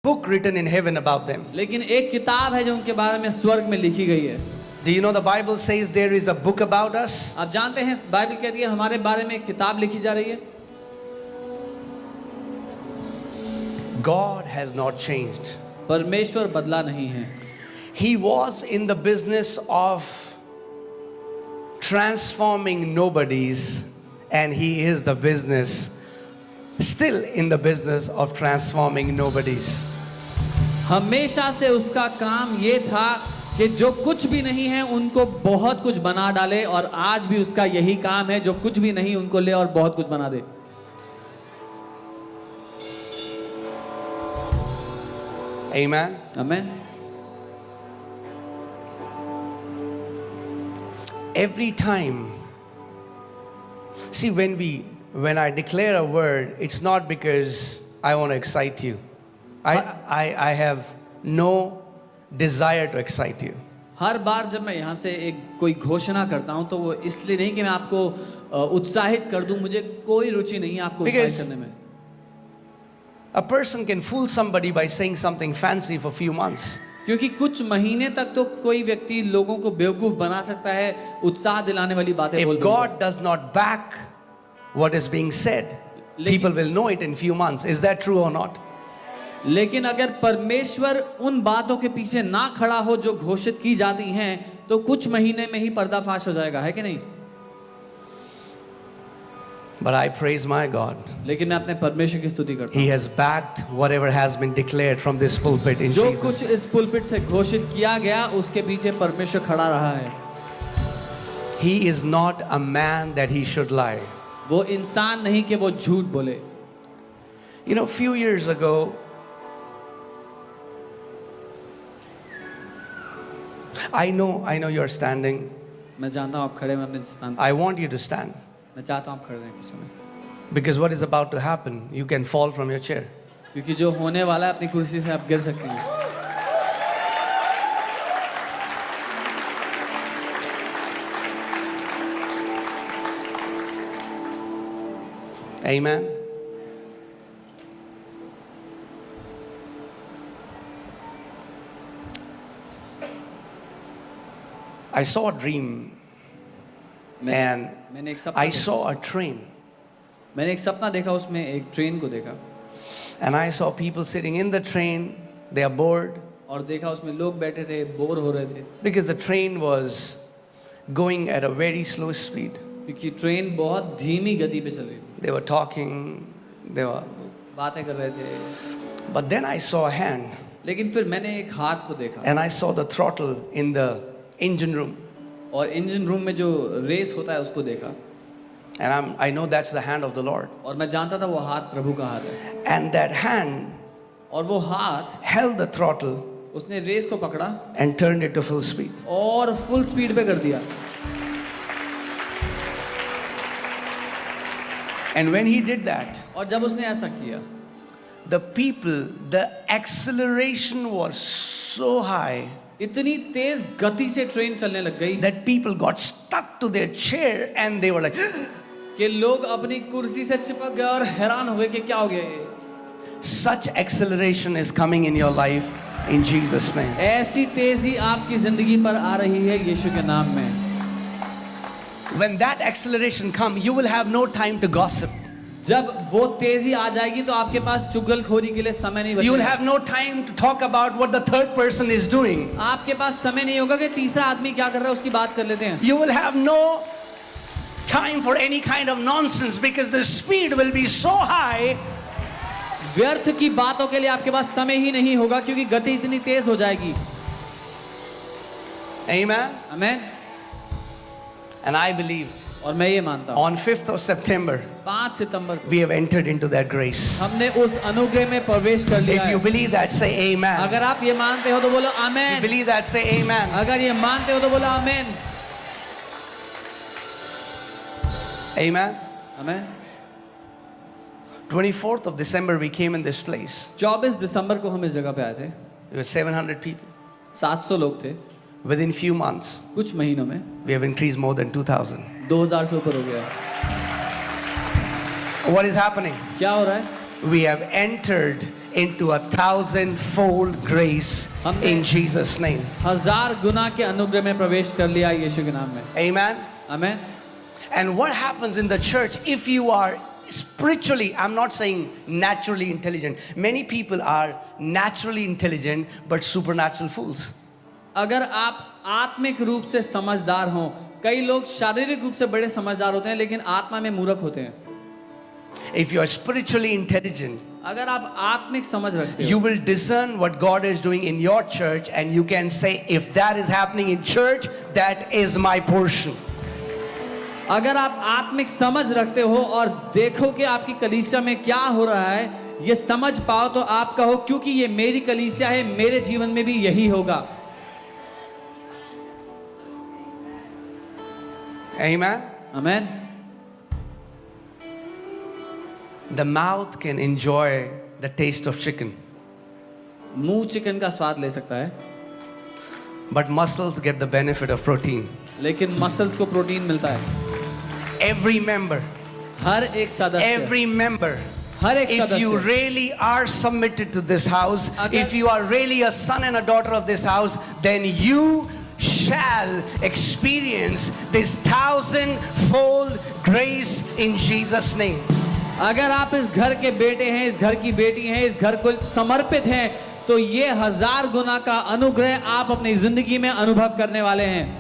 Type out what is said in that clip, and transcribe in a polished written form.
book written in heaven about them. लेकिन एक किताब है जो उनके बारे में स्वर्ग में लिखी गई है. Do you know the Bible says there is a book about us? आप जानते हैं बाइबल कहती है हमारे बारे में एक किताब लिखी जा रही है. God has not changed. परमेश्वर बदला नहीं है. He was in the business of transforming nobodies, and he is the business, still in the business of transforming nobodies. हमेशा से उसका काम ये था कि जो कुछ भी नहीं है उनको बहुत कुछ बना डाले, और आज भी उसका यही काम है, जो कुछ भी नहीं उनको ले और बहुत कुछ बना दे. Amen. Amen. Every time, see, when I declare a word, it's not because I want to excite you. I have no desire to excite you. हर बार जब मैं यहाँ से एक कोई घोषणा करता हूँ तो वो इसलिए नहीं कि मैं आपको उत्साहित कर दूं. मुझे कोई रुचि नहीं है आपको उत्साहित करने में. A person can fool somebody by saying something fancy for a few months. क्योंकि कुछ महीने तक तो कोई व्यक्ति लोगों को बेवकूफ बना सकता है उत्साह दिलाने वाली बातें बोल. If God does not back what is being said, people will know it in few months. Is that true or not? लेकिन अगर परमेश्वर उन बातों के पीछे ना खड़ा हो जो घोषित की जाती हैं, तो कुछ महीने में ही पर्दाफाश हो जाएगा, है कि नहीं? But I praise my God. लेकिन मैं अपने परमेश्वर की स्तुति करता हूँ. He has backed whatever has been declared from this pulpit in जो Jesus. कुछ इस पुलपिट से घोषित किया गया उसके पीछे परमेश्वर खड़ा रहा है. He is not a man that he should lie. वो इंसान नहीं कि वो झूठ बोले. You know, few years ago, I know you are standing. मैं जानता हूँ आप खड़े हैं अपने स्थान पर. I want you to stand. मैं चाहता हूँ आप खड़े रहें कुछ समय. Because what is about to happen, you can fall from your chair. क्योंकि जो होने वाला है अपनी कुर्सी से आप गिर सकते हैं. Amen. I saw a dream and मैंने एक सपना I देखा. saw a train मैंने एक सपना देखा, उसमें एक ट्रेन को देखा. and I saw people sitting in the train. They are bored और देखा उसमें लोग बैठे थे, बोर हो रहे थे. because the train was going at a very slow speed. क्योंकि ट्रेन बहुत धीमी गति पे चल रही थी. They were talking, they were. बातें कर रहे थे. But then I saw a hand लेकिन फिर मैंने एक हाथ को देखा. and I saw the throttle in the engine room. और इंजन रूम में जो रेस होता है उसको देखा. And I know that's the hand of the Lord. और मैं जानता था वो हाथ प्रभु का हाथ है. And that hand और वो हाथ held the throttle उसने रेस को पकड़ा and turned it to full speed. और फुल स्पीड पे कर दिया. And when he did that, और जब उसने ऐसा किया, the acceleration was so high इतनी तेज गति से ट्रेन चलने लग गई that people got stuck to their chair and they were like, कि लोग अपनी कुर्सी से चिपक गए और हैरान हो गए कि क्या हो गया ये. such acceleration is coming in your life in Jesus' name. ऐसी तेजी आपकी जिंदगी पर आ रही है यीशु के नाम में. When that acceleration comes, you will have no time to gossip. जब वो तेजी आ जाएगी तो आपके पास चुगलखोरी के लिए समय नहीं You will बचेगा. have no time to talk about what the third person is doing. आपके पास समय नहीं होगा कि तीसरा आदमी क्या कर रहा है उसकी बात कर लेते हैं. You will have no time for any kind of nonsense because the speed will be so high. व्यर्थ की बातों के लिए आपके पास समय ही नहीं होगा क्योंकि गति इतनी तेज हो जाएगी. Amen. Amen. And I believe और मैं ये मानता हूँ on 5th of September, 5 सितंबर को we have entered into that grace. हमने उस अनुग्रह में प्रवेश कर लिया If you है. believe that, say amen. अगर आप ये मानते हो तो बोलो If you amen. believe that, say amen. अगर ये मानते हो तो बोलो आमेन. Amen. Amen. 24th of December, we came in this place. 24 दिसंबर को हम इस जगह पे आए थे. There were 700 people. 700 लोग थे. Within few months, कुछ महीनों में we have increased more than 2,000. 2000 से ऊपर हो गया. What is happening? क्या हो रहा है? We have entered into 1,000-fold grace in Jesus' name. 1000 गुना के अनुग्रह में प्रवेश कर लिया यीशु के नाम में। Amen. Amen. And what happens in the church if you are spiritually, I'm not saying naturally intelligent. Many people are naturally intelligent but supernatural fools. अगर आप आत्मिक रूप से समझदार हो, कई लोग शारीरिक रूप से बड़े समझदार होते हैं लेकिन आत्मा में मूर्ख होते हैं। If you are spiritually intelligent, अगर आप आत्मिक समझ रखते you हो, will discern what God is doing in your church, and you can say, if that is happening in church, that is my portion. अगर आप आत्मिक समझ रखते हो और देखो कि आपकी कलीसिया में क्या हो रहा है, ये समझ पाओ तो आप कहो क्योंकि ये मेरी कलीसिया है, मेरे जीवन में भी यही होगा। Amen. Amen. The mouth can enjoy the taste of chicken, मुंह चिकन का स्वाद ले सकता है, but muscles get the benefit of protein. लेकिन मसल्स को प्रोटीन मिलता है। Every member, हर एक सदस्य, every member, हर एक if you सदस्य, really are submitted to this house, अगर- if you are really a son and a daughter of this house, then you shall experience this 1,000-fold grace in Jesus' name. अगर आप इस घर के बेटे हैं, इस घर की बेटी हैं, इस घर को समर्पित हैं, तो ये 1000 गुना का अनुग्रह आप अपनी जिंदगी में अनुभव करने वाले हैं।